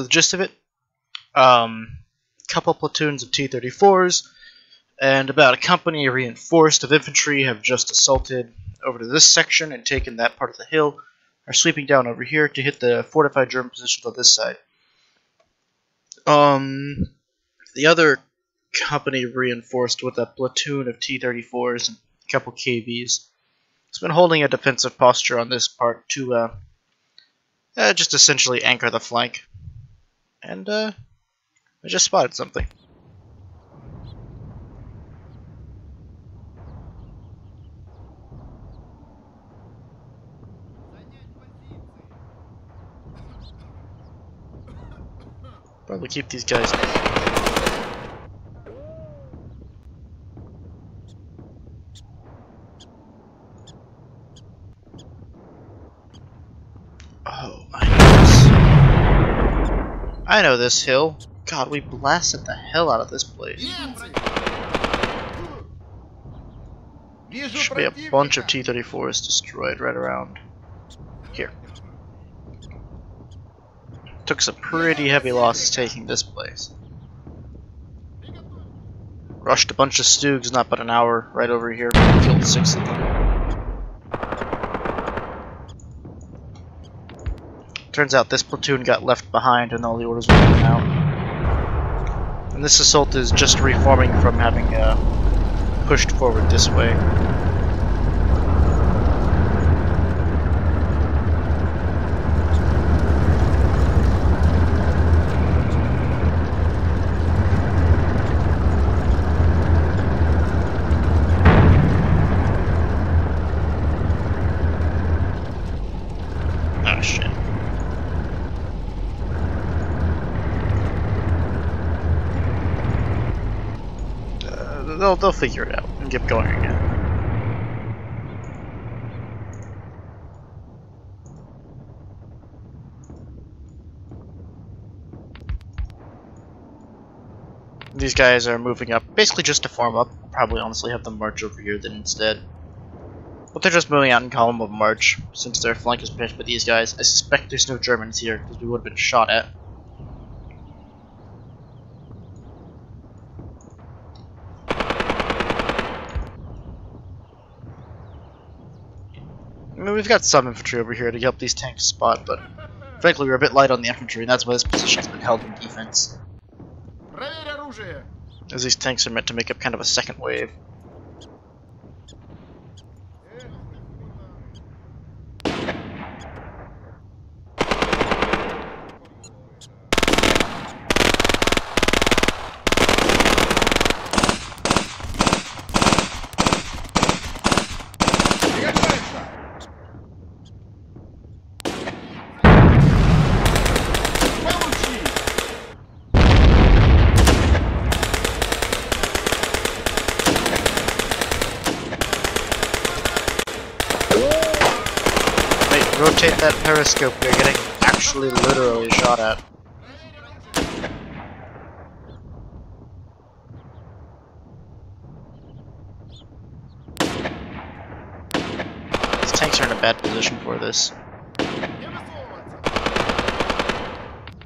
the gist of it. Couple platoons of T-34s and about a company reinforced of infantry have just assaulted over to this section and taken that part of the hill, are sweeping down over here to hit the fortified German positions on this side. The other company reinforced with a platoon of T-34s and a couple KVs has been holding a defensive posture on this part to just essentially anchor the flank. And I just spotted something. Probably keep these guys. Oh, I know this hill. God, we blasted the hell out of this place. Should be a bunch of T-34s destroyed right around here. Took some pretty heavy losses taking this place. Rushed a bunch of Stoogs not but an hour right over here. Killed 6 of them. Turns out this platoon got left behind and all the orders were given out. And this assault is just reforming from having pushed forward this way. Oh shit. They'll figure it out and get going again. These guys are moving up, basically just to form up. I'll probably honestly have them march over here then instead. But they're just moving out in column of march, since their flank is pinched by these guys. I suspect there's no Germans here, because we would have been shot at. I mean, we've got some infantry over here to help these tanks spot, but frankly we're a bit light on the infantry, and that's why this position's been held in defense. As these tanks are meant to make up kind of a second wave. Rotate that periscope, you're getting actually literally shot at. These tanks are in a bad position for this.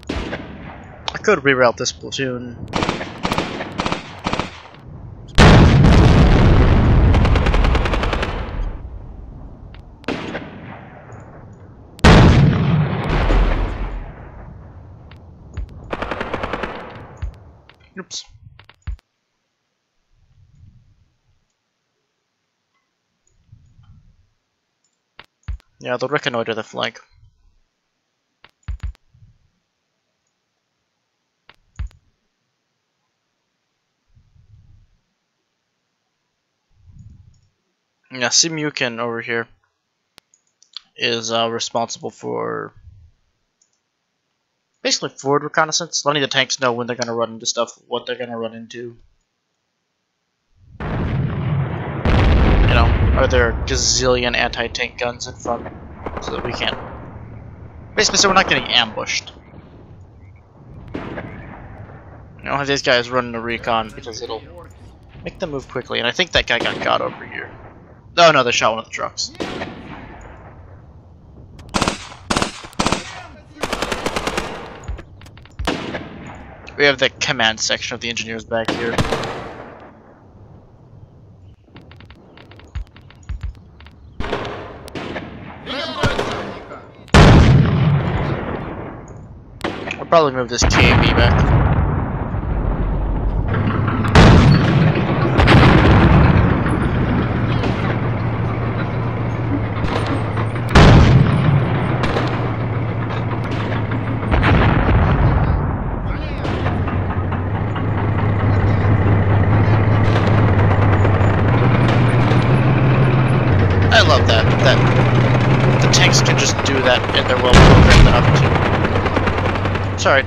I could reroute this platoon. Oops. Yeah, they'll reconnoiter the flank. Yeah, Simukin over here is responsible for basically forward reconnaissance, letting the tanks know when they're going to run into stuff, what they're going to run into. You know, are there gazillion anti-tank guns in front so that we can't... Basically, so we're not getting ambushed. You know, have these guys running a recon because it'll make them move quickly, and I think that guy got over here. Oh no, they shot one of the trucks. We have the command section of the engineers back here. I'll probably move this KV back. I love that the tanks can just do that and they're well programmed enough to. Sorry.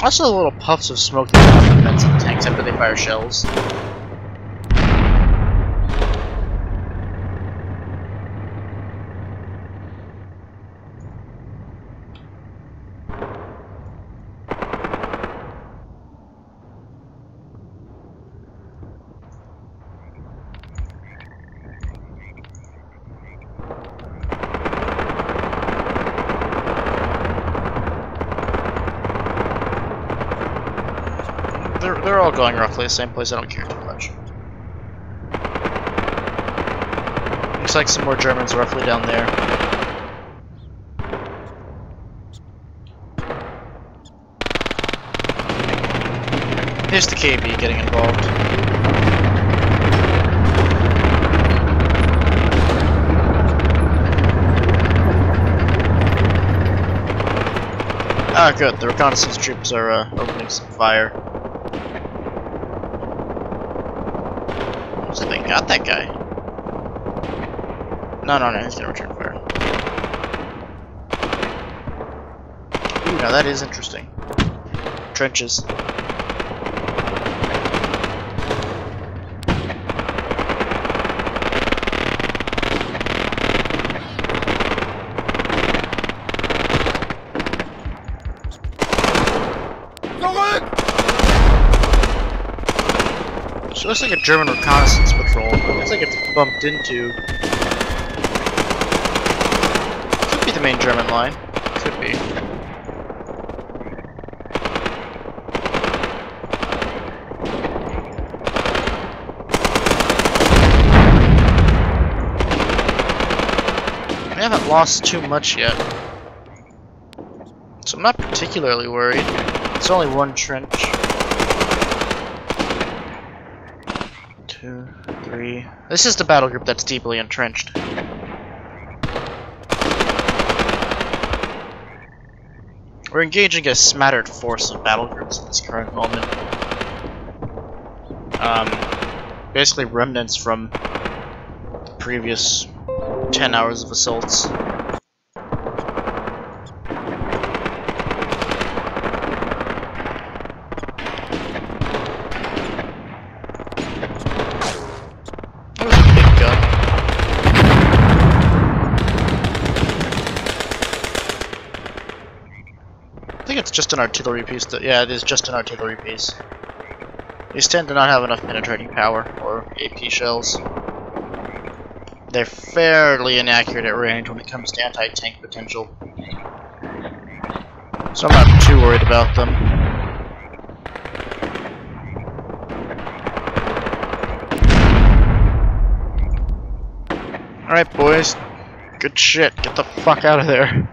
Also, the little puffs of smoke that come off the vents of the tanks after they fire shells. They're all going roughly the same place, I don't care too much. Looks like some more Germans roughly down there. Here's the KB getting involved. Ah, good. The reconnaissance troops are opening some fire. So they got that guy. No, he's gonna return fire. Ooh, now that is interesting. Trenches. So it looks like a German reconnaissance patrol. It looks like it's bumped into. Could be the main German line. Could be. We haven't lost too much yet. So I'm not particularly worried. It's only one trench. 2, 3. This is the battle group that's deeply entrenched. We're engaging a smattered force of battle groups at this current moment. Basically remnants from the previous 10 hours of assaults. I think it's just an artillery piece. Yeah, it is just an artillery piece. These tend to not have enough penetrating power or AP shells. They're fairly inaccurate at range when it comes to anti-tank potential. So I'm not too worried about them. Alright, boys. Good shit. Get the fuck out of there.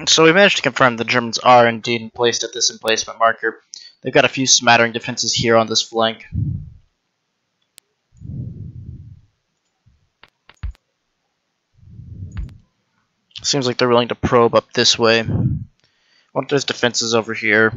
So we managed to confirm the Germans are indeed placed at this emplacement marker. They've got a few smattering defenses here on this flank. Seems like they're willing to probe up this way. Want those defenses over here.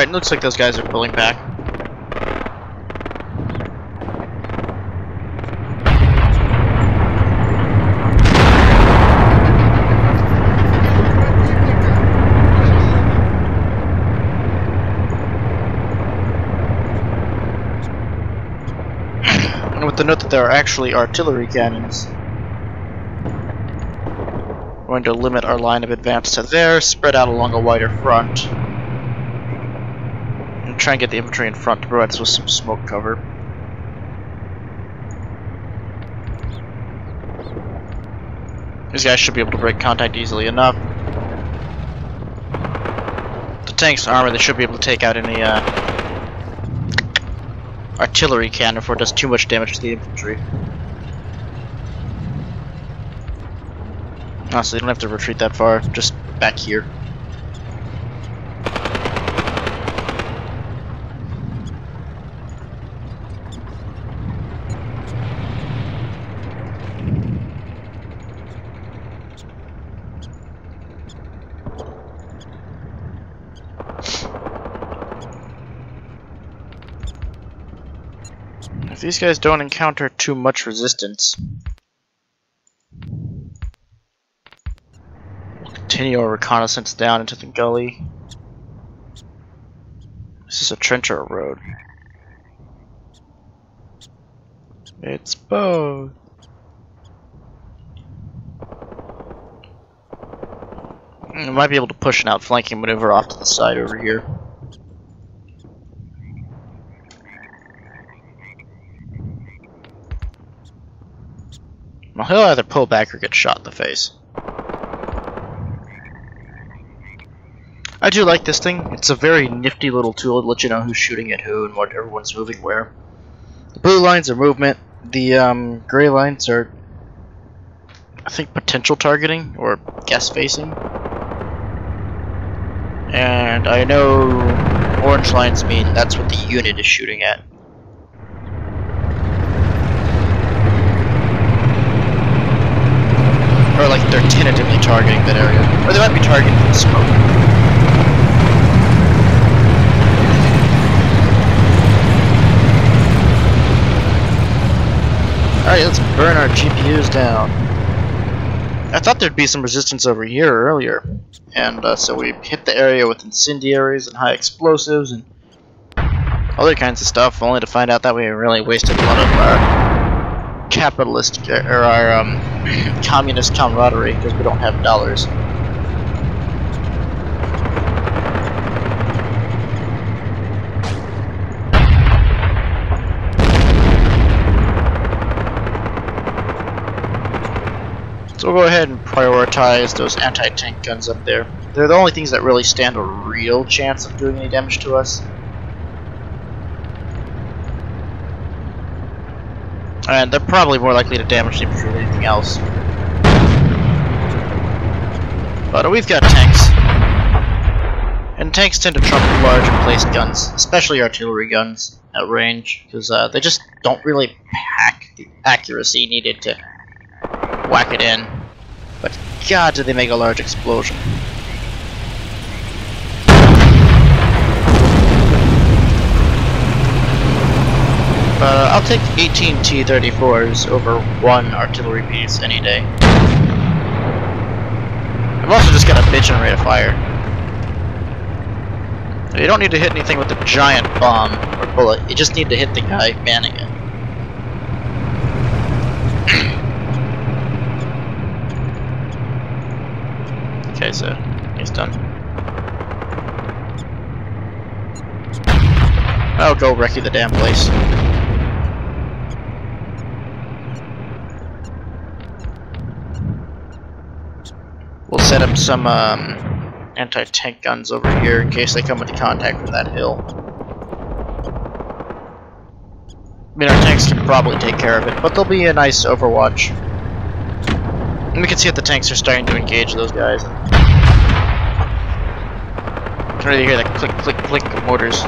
Alright, looks like those guys are pulling back. And with the note that there are actually artillery cannons, we're going to limit our line of advance to there, spread out along a wider front, and try and get the infantry in front to provide us with some smoke cover. These guys should be able to break contact easily enough. The tank's armor, they should be able to take out any artillery cannon before it does too much damage to the infantry. Honestly, they don't have to retreat that far, just back here. If these guys don't encounter too much resistance, we'll continue our reconnaissance down into the gully. Is this a trench or a road? It's both. We might be able to push an outflanking maneuver off to the side over here. Well, he'll either pull back or get shot in the face. I do like this thing. It's a very nifty little tool to let you know who's shooting at who and what everyone's moving where. The blue lines are movement. The gray lines are, I think, potential targeting or guess facing. And I know orange lines mean that's what the unit is shooting at. Or like they're tentatively targeting that area. Or they might be targeting from smoke. Alright, let's burn our GPUs down. I thought there'd be some resistance over here earlier. And so we hit the area with incendiaries and high explosives and other kinds of stuff, only to find out that we really wasted a lot of our capitalist or our communist camaraderie because we don't have dollars. So we'll go ahead and prioritize those anti-tank guns up there. They're the only things that really stand a real chance of doing any damage to us. And they're probably more likely to damage the infantry than anything else. But we've got tanks. And tanks tend to trump large and placed guns, especially artillery guns at range, because they just don't really pack the accuracy needed to whack it in. But god, do they make a large explosion. I'll take 18 T-34s over one artillery piece any day. I've also just got a bitchin' rate of fire. You don't need to hit anything with a giant bomb or bullet, you just need to hit the guy manning it. Okay, so he's done. I'll go wrecky the damn place. We'll set up some anti-tank guns over here in case they come into contact from that hill. I mean, our tanks can probably take care of it, but they'll be a nice overwatch. And we can see that the tanks are starting to engage those guys. You can really hear that click, click, click of mortars.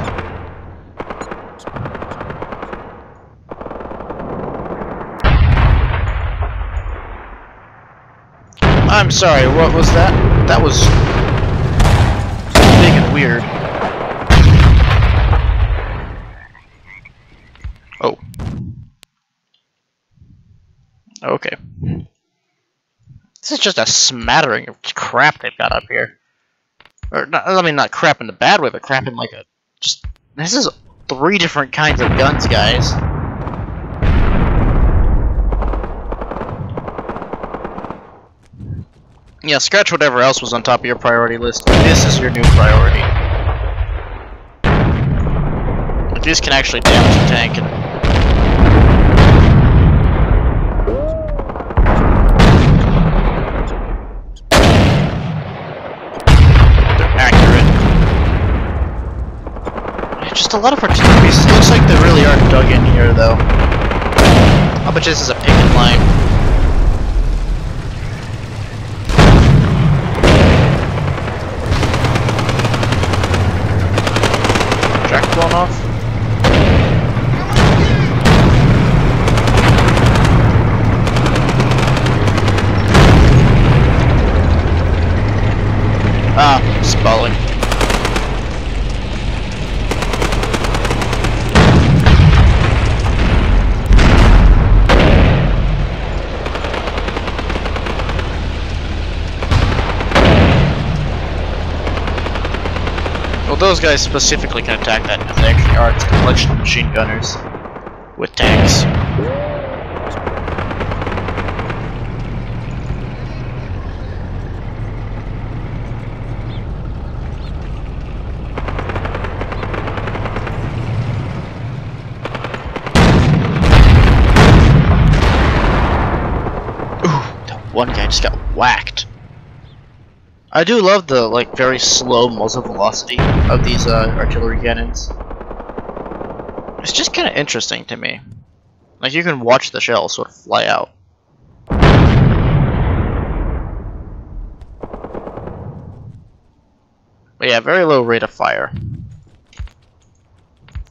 I'm sorry, what was that? That was big and weird. Okay. This is just a smattering of crap they've got up here. Or, not, I mean, not crap in the bad way, but crap in like a... Just... This is 3 different kinds of guns, guys. Yeah, scratch whatever else was on top of your priority list. This is your new priority. If these can actually damage the tank and... They're accurate. Yeah, just a lot of artillery pieces. It looks like they really are dug in here, though. I'll bet this is a picket line. Blown off. Ah, spalling. Well, those guys specifically can attack that because they actually are a collection of machine gunners with tanks. Ooh, that one guy just got whacked. I do love the, like, very slow muzzle velocity of these artillery cannons. It's just kind of interesting to me. Like, you can watch the shells sort of fly out. But yeah, very low rate of fire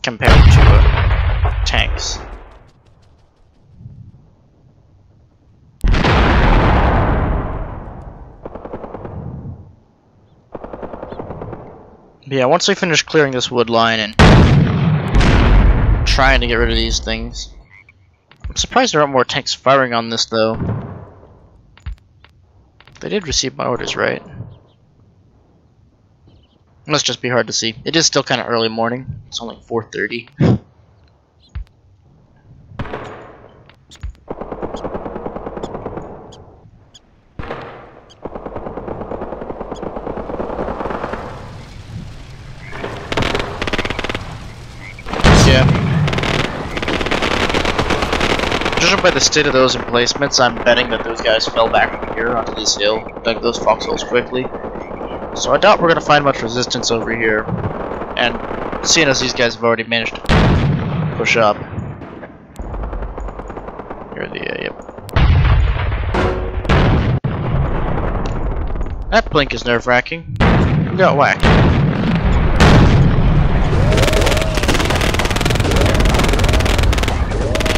compared to tanks. But yeah, once we finish clearing this wood line and trying to get rid of these things, I'm surprised there aren't more tanks firing on this, though. They did receive my orders, right? Must just be hard to see. It is still kind of early morning. It's only 4:30. Yeah. Judging by the state of those emplacements, I'm betting that those guys fell back from here onto this hill, dug those foxholes quickly. So I doubt we're going to find much resistance over here. And seeing as these guys have already managed to push up. Here are the, yep. That blink is nerve-wracking. We got whacked.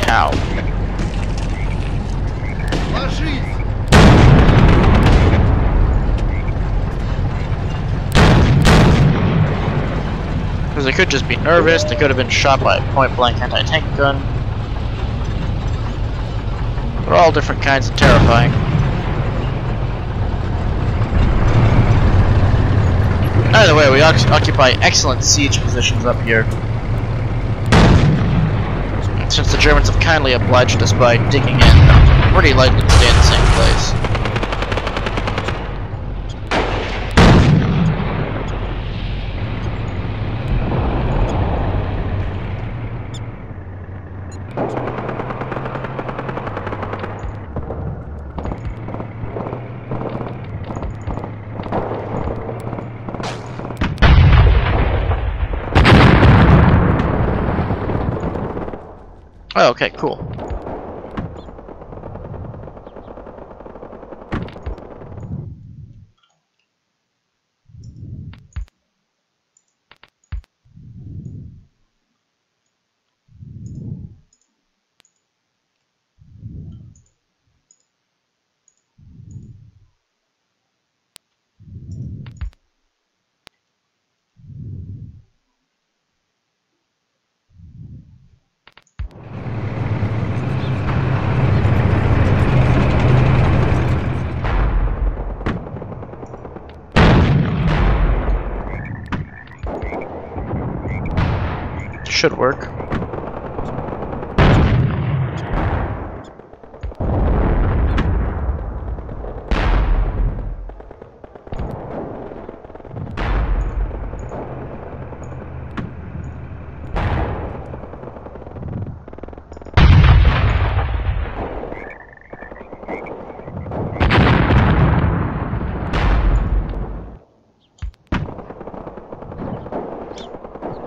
How? Because they could just be nervous, they could have been shot by a point-blank anti-tank gun. They're all different kinds of terrifying. Either way, we occupy excellent siege positions up here. Since the Germans have kindly obliged us by digging in, I'm pretty likely to stay in the same place. Oh, okay, cool. Should work.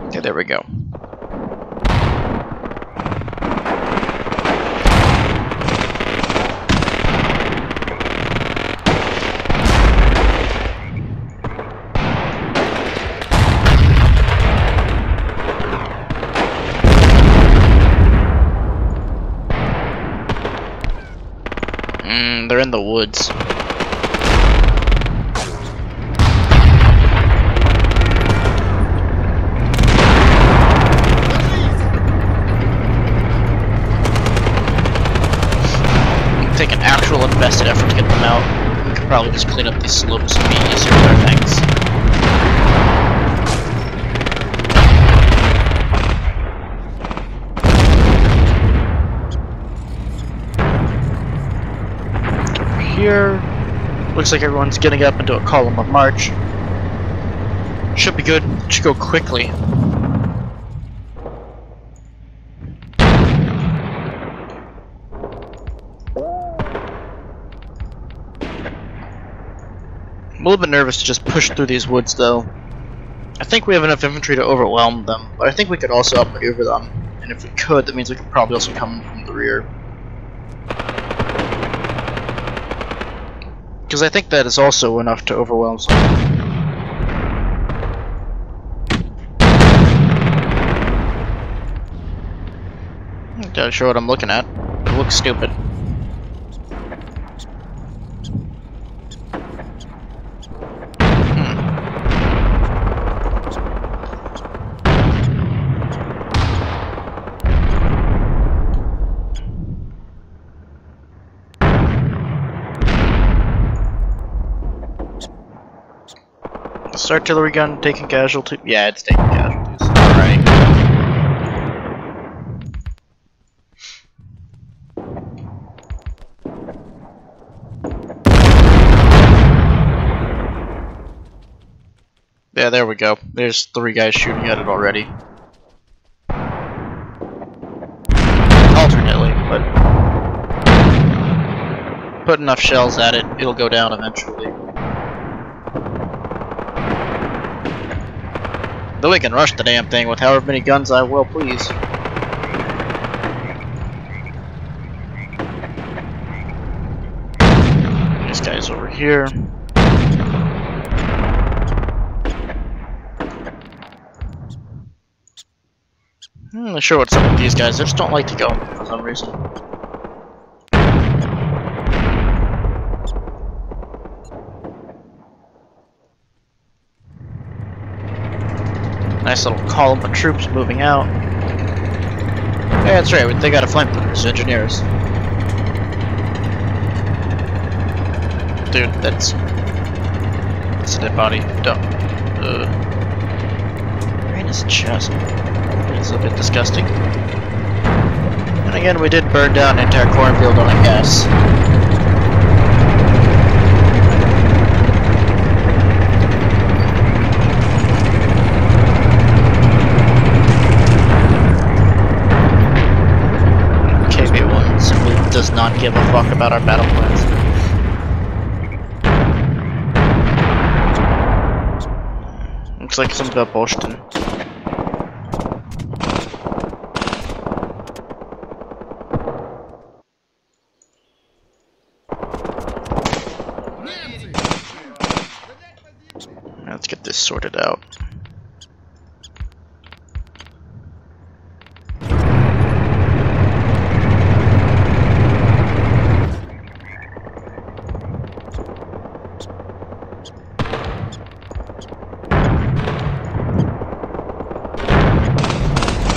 Okay, there we go. They're in the woods. Take an actual invested effort to get them out. We could probably just clean up these slopes and be easier with our tanks. Here, looks like everyone's getting up into a column of march. Should be good. Should go quickly. I'm a little bit nervous to just push through these woods, though. I think we have enough infantry to overwhelm them, but I think we could also outmaneuver them. And if we could, that means we could probably also come in from the rear. Because I think that is also enough to overwhelm someone. I'm not sure what I'm looking at. It looks stupid. This artillery gun taking casualties? Yeah, it's taking casualties. Alright. Yeah, there we go. There's 3 guys shooting at it already. Alternately, but put enough shells at it, it'll go down eventually. Though we can rush the damn thing with however many guns I will please. This guy's over here. I'm not sure what's up with these guys. They just don't like to go for some reason. Nice little column of troops moving out. Yeah, that's right. They got a flamethrowers, engineers. Dude, that's a dead body. Don't. Right in his chest. It's a bit disgusting. And again, we did burn down an entire cornfield on a gas. KB1 simply does not give a fuck about our battle plans. Looks like some got Boston. Let's get this sorted out.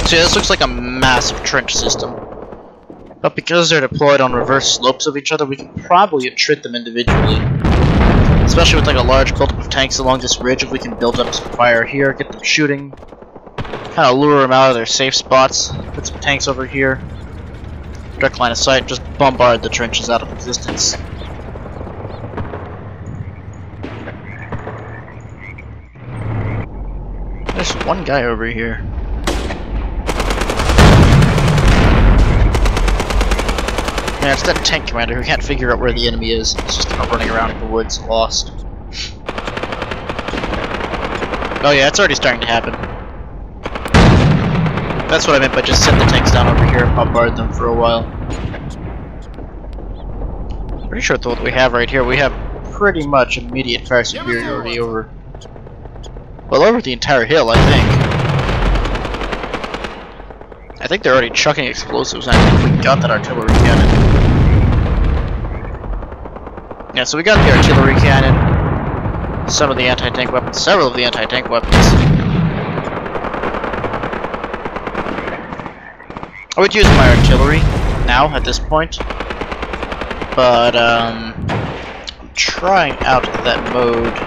See, this looks like a massive trench system. But because they're deployed on reverse slopes of each other, we can probably attrit them individually. Especially with like a large buildup of tanks along this ridge, if we can build up some fire here, get them shooting. Kind of lure them out of their safe spots. Put some tanks over here. Direct line of sight. Just bombard the trenches out of existence. There's one guy over here. Yeah, it's that tank commander who can't figure out where the enemy is. He's just kind of running around in the woods, lost. Oh yeah, it's already starting to happen. That's what I meant by just set the tanks down over here and bombard them for a while. Pretty sure with what we have right here, we have pretty much immediate fire superiority over... well, over the entire hill, I think. I think they're already chucking explosives, and I think we got that artillery cannon. Yeah, so we got the artillery cannon, some of the anti-tank weapons, several of the anti-tank weapons. I would use my artillery now, at this point, but I'm trying out that mode.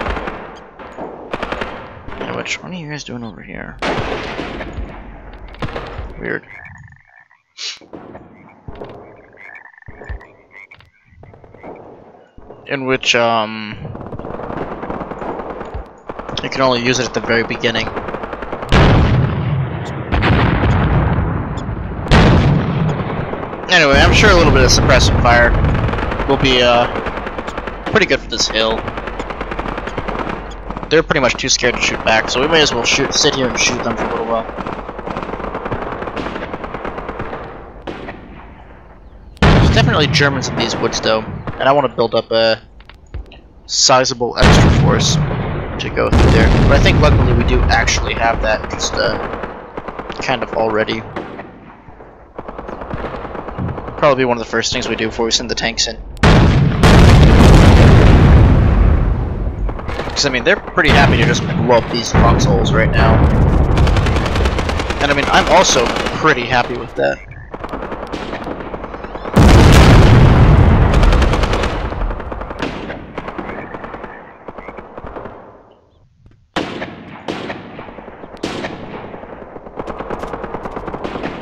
Which one are you guys doing over here? Weird. In which, you can only use it at the very beginning. Anyway, I'm sure a little bit of suppressive fire will be, pretty good for this hill. They're pretty much too scared to shoot back, so we may as well sit here and shoot them for a little while. There's definitely Germans in these woods, though, and I want to build up a sizable extra force to go through there. But I think luckily we do actually have that, just kind of already. Probably be one of the first things we do before we send the tanks in. Because, I mean, they're pretty happy to just blow up these foxholes right now. And, I mean, I'm also pretty happy with that.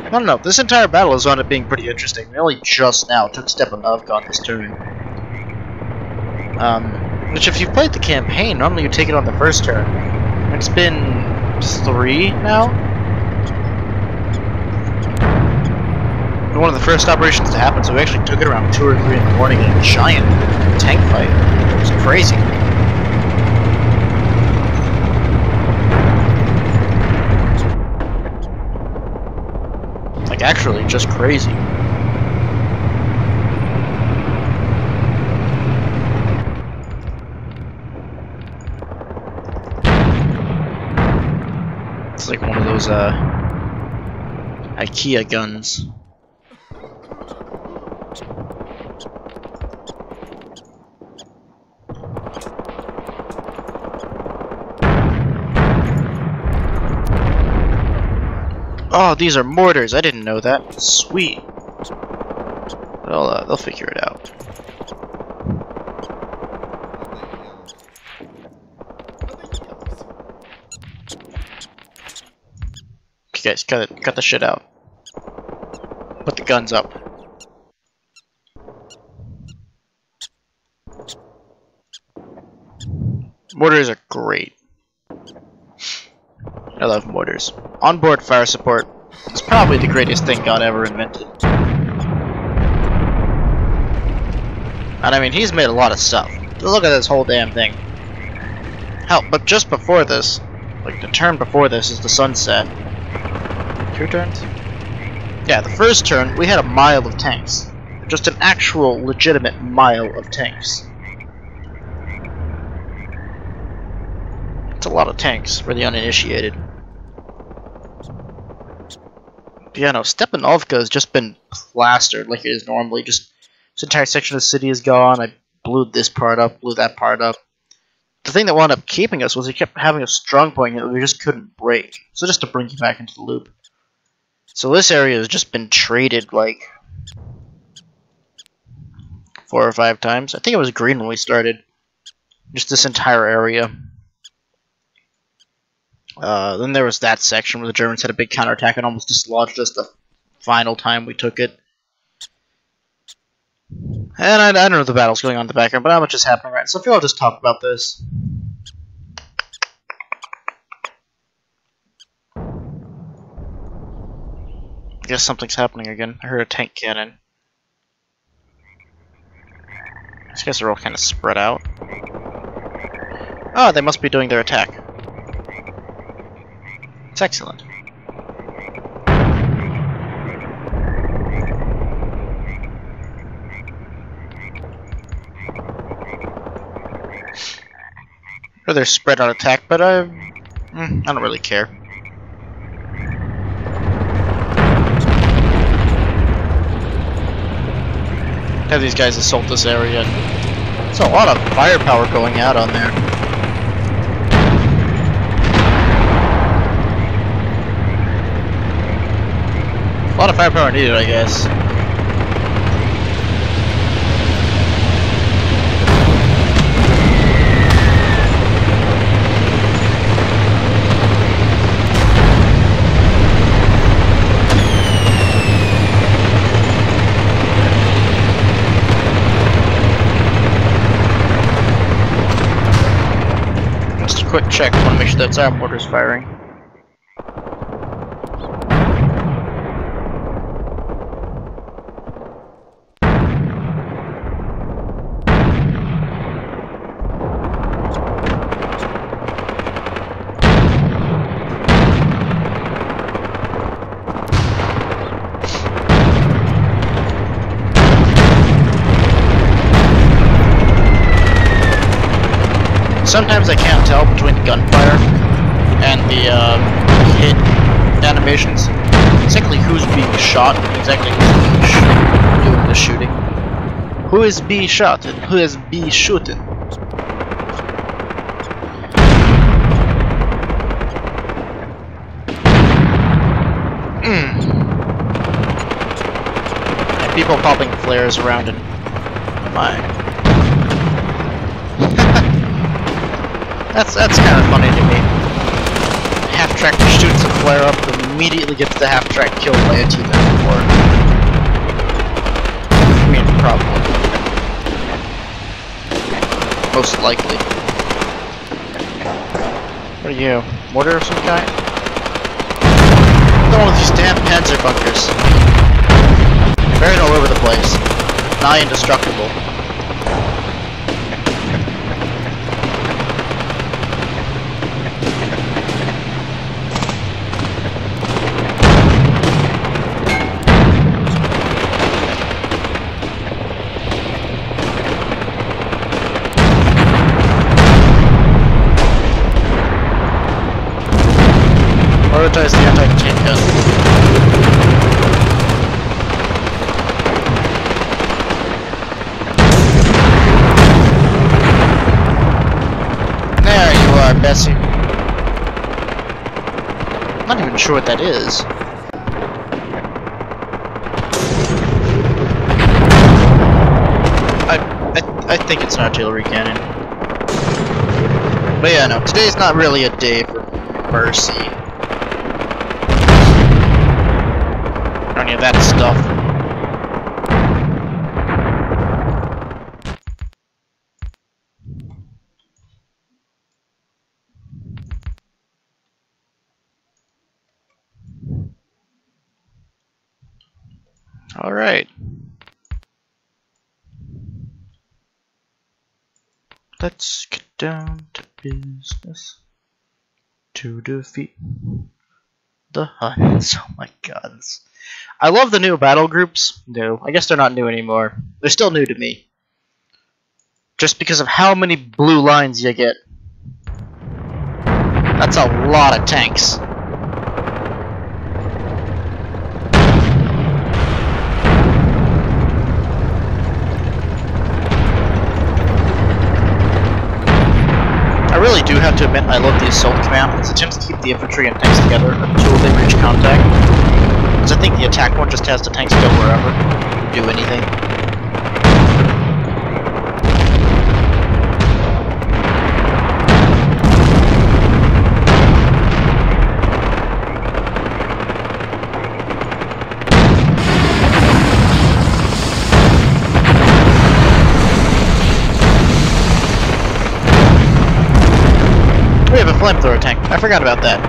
I don't know, this entire battle has wound up being pretty interesting. We only just now took Stepanov on this turn. Which, if you've played the campaign, normally you take it on the first turn. It's been 3 now? One of the first operations to happen, so we actually took it around 2 or 3 in the morning in a giant tank fight. It was crazy. Like, actually, just crazy. It's like one of those, IKEA guns. Oh, these are mortars. I didn't know that. Sweet. They'll figure it out. Okay, guys, cut the shit out. Put the guns up. Mortars are great. I love mortars. Onboard fire support is probably the greatest thing God ever invented. And I mean, he's made a lot of stuff. Look at this whole damn thing. Hell, but just before this, like the turn before this is the sunset. 2 turns? Yeah, the first turn, we had a mile of tanks. Just an actual, legitimate mile of tanks. It's a lot of tanks for the uninitiated. But yeah, no, Stepanovka has just been plastered like it is normally. Just this entire section of the city is gone. I blew this part up, blew that part up. The thing that wound up keeping us was he kept having a strong point that we just couldn't break. So just to bring you back into the loop. So this area has just been traded like 4 or 5 times. I think it was green when we started. Just this entire area. Then there was that section where the Germans had a big counterattack and almost dislodged us the final time we took it. And I don't know the battle's going on in the background, but not much is happening right now, so I feel I'll just talk about this. I guess something's happening again. I heard a tank cannon. These guys are all kind of spread out. Oh, they must be doing their attack. It's excellent. Or they're spread out attack, but I don't really care. Have these guys assault this area. There's a lot of firepower going out on there. A lot of firepower needed, I guess. Just a quick check. I want to make sure that's our mortars firing. Sometimes I can't tell between the gunfire and the hit animations. Exactly who's being shot and exactly who's doing the shooting. Who is being shot and who is being shooting? And people popping flares around and my. That's kind of funny to me. Half-track shoots a flare up and immediately gets the half-track killed by a T-34. I mean, probably. Most likely. What are you? Mortar of some kind? Another one of these damn panzer bunkers. Buried all over the place. Nigh indestructible. Prioritize the anti-tank gun. There you are, Bessie. I'm not even sure what that is. I think it's an artillery cannon. But yeah, no, today's not really a day for mercy. Any of that stuff. All right. Let's get down to business to defeat the Huns. Oh my God. I love the new battle groups. No, I guess they're not new anymore. They're still new to me. Just because of how many blue lines you get. That's a lot of tanks. I really do have to admit I love the assault command. It's a chance to keep the infantry and tanks together until they reach contact. Because I think the attack one just has the tanks go wherever, do anything. flamethrower tank. I forgot about that.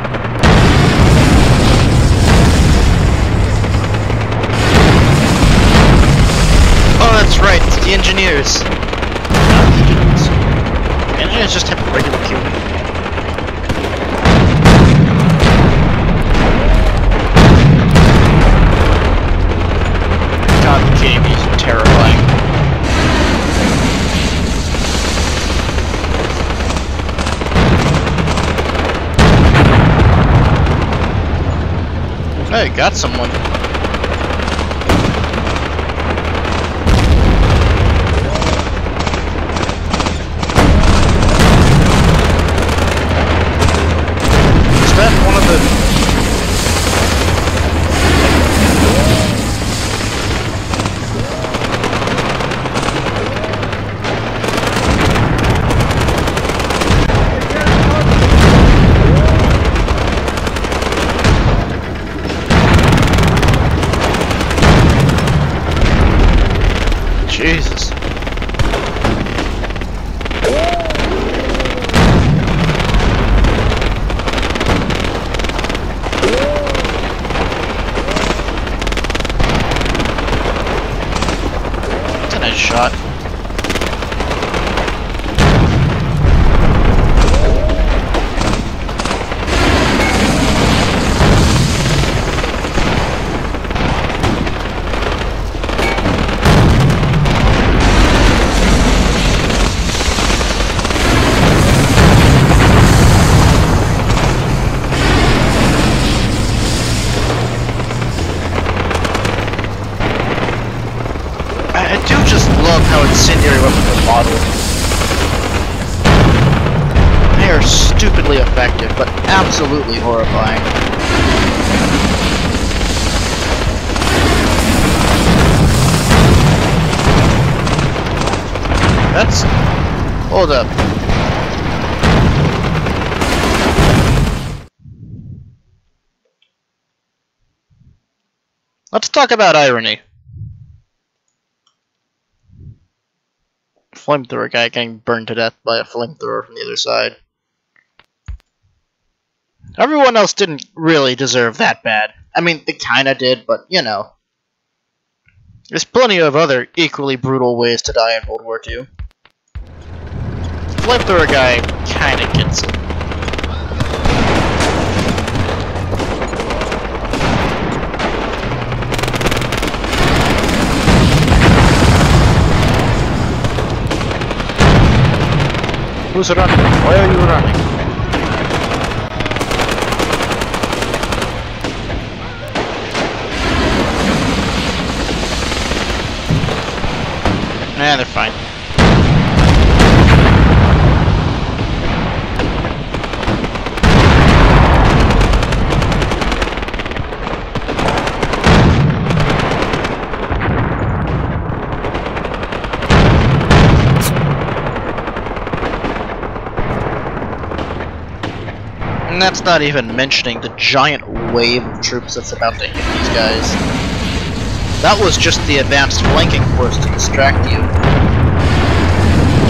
Oh, that's right. It's the engineers. Not the engineers. The engineers just have regular queuing. God, the KBs are terrifying. Hey, got someone. Is that one of the... Jesus. That's a nice shot. I do just love how incendiary weapons are modeled. They are stupidly effective, but absolutely horrifying. That's... Hold up. Let's talk about irony. Flamethrower guy getting burned to death by a flamethrower from the other side. Everyone else didn't really deserve that bad. I mean, they kinda did, but, you know. There's plenty of other equally brutal ways to die in World War II. Flamethrower guy kinda gets it. Who's running? Why are you running? Nah, they're fine. And that's not even mentioning the giant wave of troops that's about to hit these guys. That was just the advanced flanking force to distract you.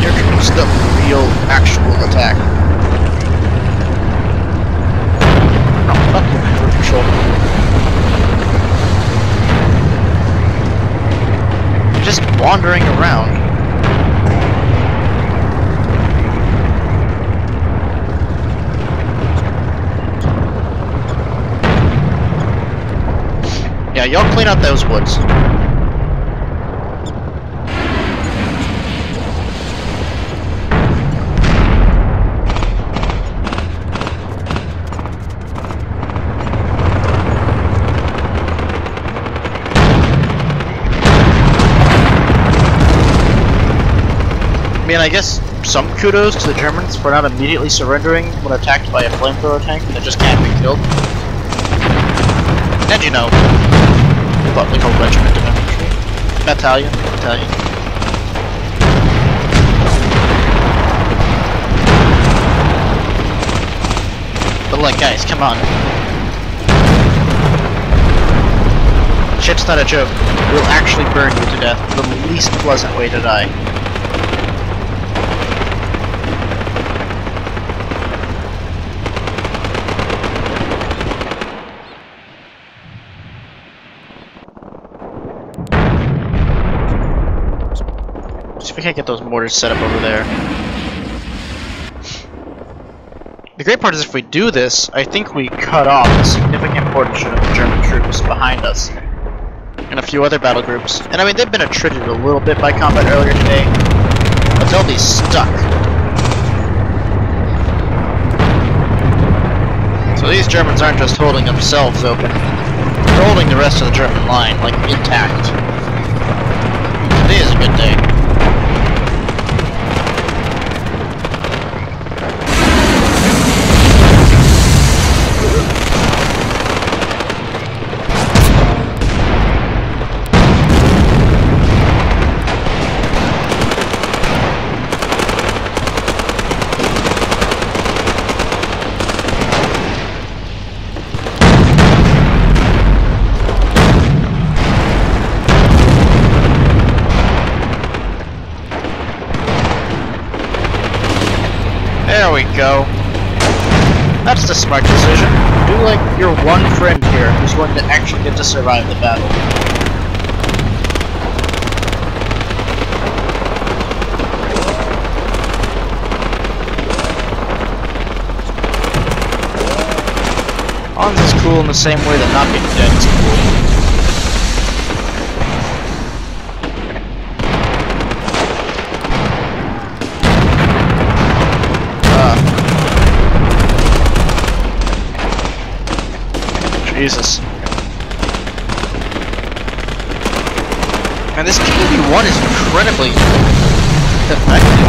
Here comes the real, actual attack. No, not the control. You're just wandering around. Yeah, y'all clean out those woods. I mean, I guess some kudos to the Germans for not immediately surrendering when attacked by a flamethrower tank that just can't be killed. And you know, about like a regiment of infantry. Battalion. But like, guys, come on. Shit's not a joke. We'll actually burn you to death. The least pleasant way to die. See if we can't get those mortars set up over there. The great part is if we do this, I think we cut off a significant portion of the German troops behind us. And a few other battle groups. And I mean, they've been attrited a little bit by combat earlier today, but they'll be stuck. So these Germans aren't just holding themselves open, they're holding the rest of the German line, like, intact. Today is a good day. There we go. That's the smart decision. Do like your one friend here who's going to actually get to survive the battle. Hans is cool in the same way that not being dead is cool. Jesus. Man, this KV-1 is incredibly effective.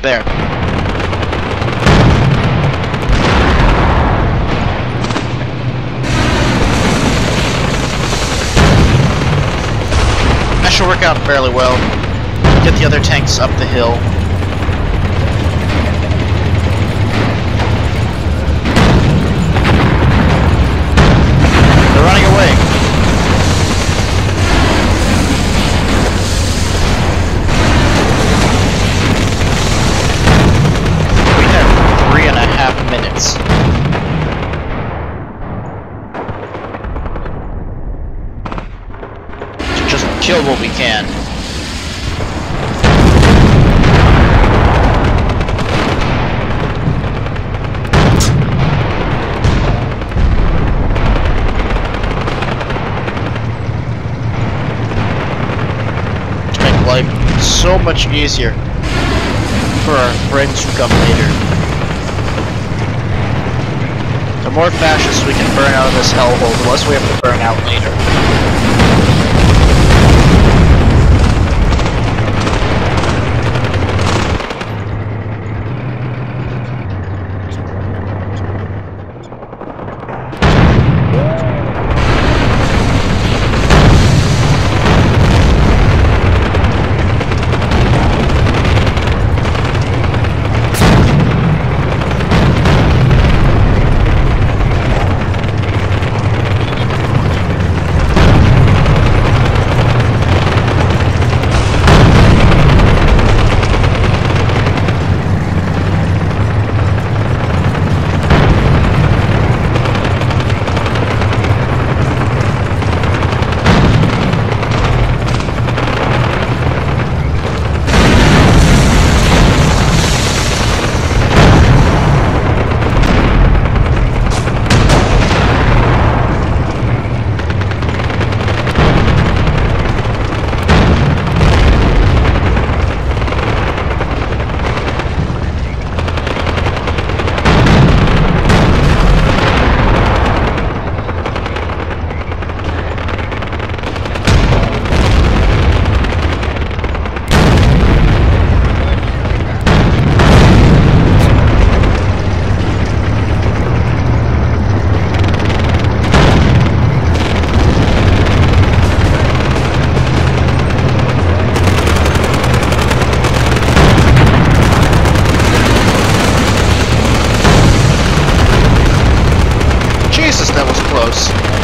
There. That should work out fairly well. Get the other tanks up the hill. They're running away. Minutes. To just kill what we can. To make life so much easier for our friends who come later. The more fascists we can burn out of this hellhole, the less we have to burn out later. close.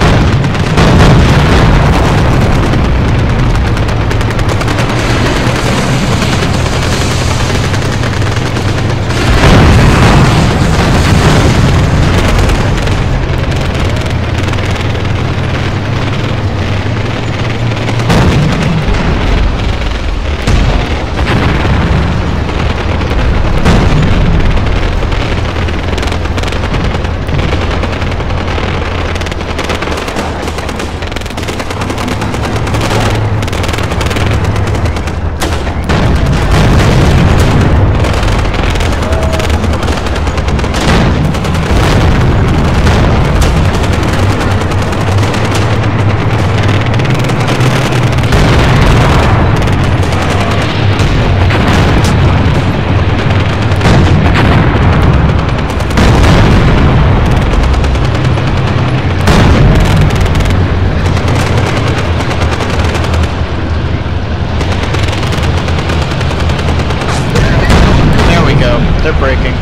They're breaking.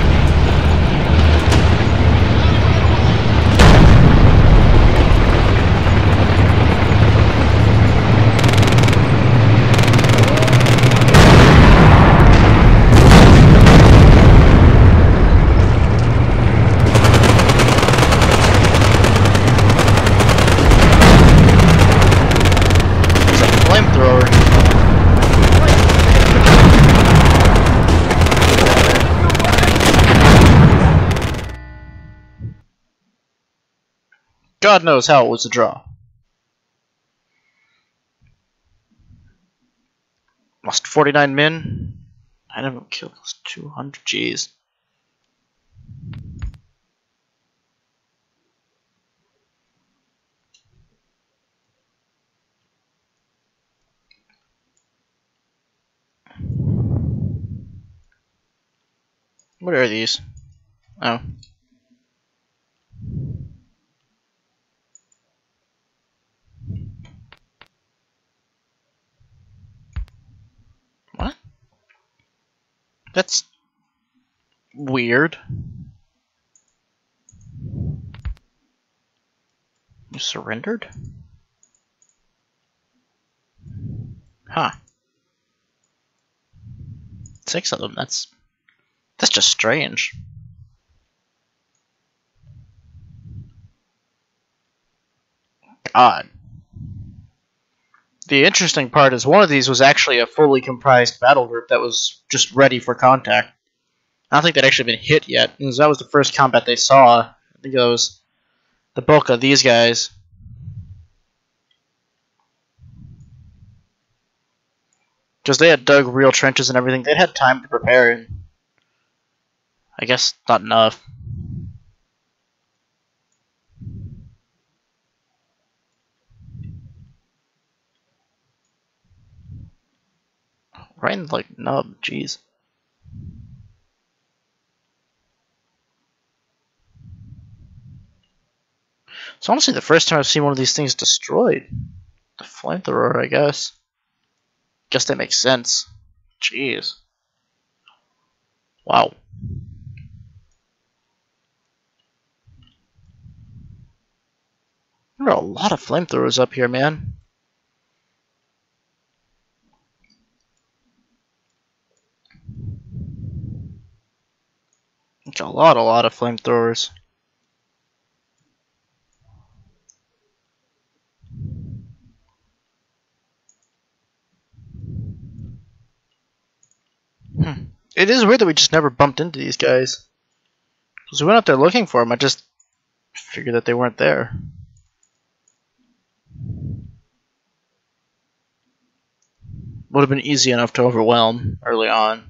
It's a flamethrower. God knows how it was a draw. Lost 49 men. I never killed those 200. Jeez. What are these? Oh. What? That's weird. You surrendered? Huh. 6 of them, that's just strange. God. The interesting part is one of these was actually a fully comprised battle group that was just ready for contact. I don't think they'd actually been hit yet, because that was the first combat they saw. I think that was the bulk of these guys. Because they had dug real trenches and everything, they'd had time to prepare, and I guess not enough. Right in the, like, nub, jeez. It's honestly the first time I've seen one of these things destroyed. The flamethrower, I guess. Guess that makes sense. Jeez. Wow. There are a lot of flamethrowers up here, man. It's a lot of flamethrowers. It is weird that we just never bumped into these guys. Because we went up there looking for them, I just figured that they weren't there. Would have been easy enough to overwhelm early on.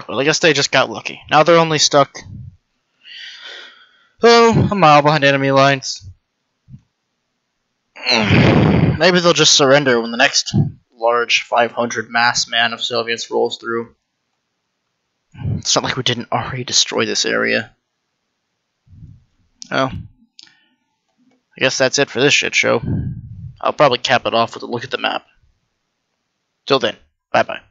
Well, I guess they just got lucky. Now they're only stuck a mile behind enemy lines. Maybe they'll just surrender when the next large 500 mass man of Soviets rolls through. It's not like we didn't already destroy this area. Oh. I guess that's it for this shit show. I'll probably cap it off with a look at the map. Till then, bye-bye.